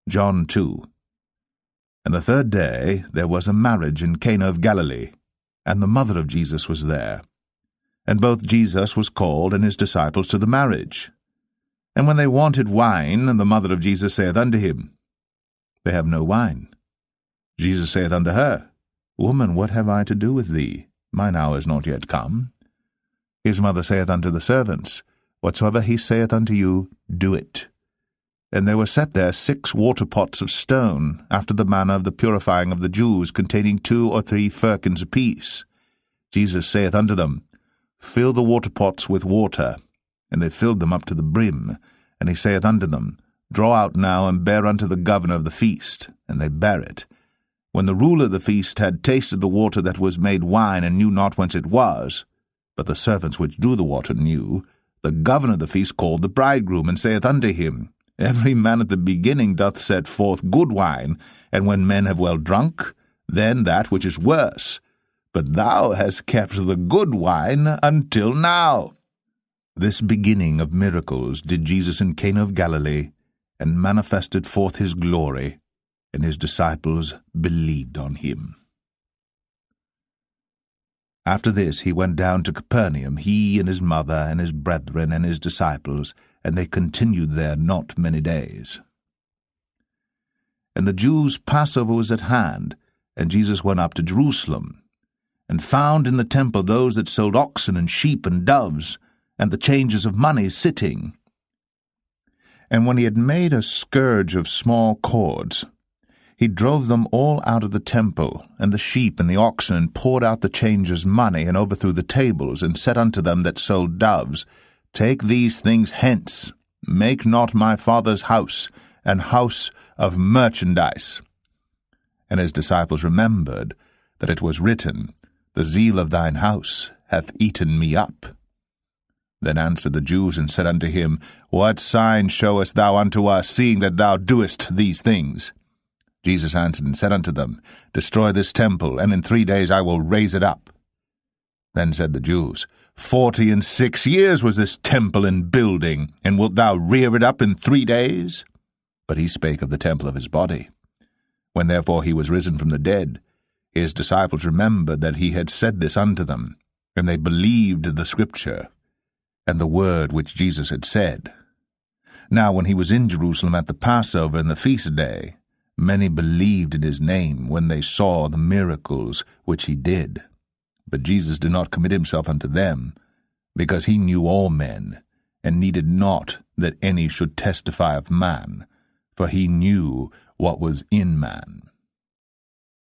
John 2. And the third day there was a marriage in Cana of Galilee, and the mother of Jesus was there. And both Jesus was called and his disciples to the marriage. And when they wanted wine, the mother of Jesus saith unto him, They have no wine. Jesus saith unto her, Woman, what have I to do with thee? Mine hour is not yet come. His mother saith unto the servants, Whatsoever he saith unto you, do it. And there were set there 6 water pots of stone, after the manner of the purifying of the Jews, containing 2 or 3 firkins apiece. Jesus saith unto them, Fill the water pots with water. And they filled them up to the brim. And he saith unto them, Draw out now, and bear unto the governor of the feast. And they bare it. When the ruler of the feast had tasted the water that was made wine, and knew not whence it was, but the servants which drew the water knew, the governor of the feast called the bridegroom, and saith unto him, Every man at the beginning doth set forth good wine, and when men have well drunk, then that which is worse. But thou hast kept the good wine until now. This beginning of miracles did Jesus in Cana of Galilee, and manifested forth his glory, and his disciples believed on him. After this he went down to Capernaum, he and his mother and his brethren and his disciples, and they continued there not many days. And the Jews' Passover was at hand, and Jesus went up to Jerusalem, and found in the temple those that sold oxen and sheep and doves, and the changers of money sitting. And when he had made a scourge of small cords, he drove them all out of the temple, and the sheep and the oxen, and poured out the changers' money, and overthrew the tables, and said unto them that sold doves, Take these things hence, make not my Father's house an house of merchandise. And his disciples remembered that it was written, The zeal of thine house hath eaten me up. Then answered the Jews, and said unto him, What sign showest thou unto us, seeing that thou doest these things? Jesus answered and said unto them, Destroy this temple, and in 3 days I will raise it up. Then said the Jews, 46 years was this temple in building, and wilt thou rear it up in 3 days? But he spake of the temple of his body. When therefore he was risen from the dead, his disciples remembered that he had said this unto them, and they believed the Scripture, and the word which Jesus had said. Now when he was in Jerusalem at the Passover and the feast day, many believed in his name when they saw the miracles which he did. But Jesus did not commit himself unto them, because he knew all men, and needed not that any should testify of man, for he knew what was in man.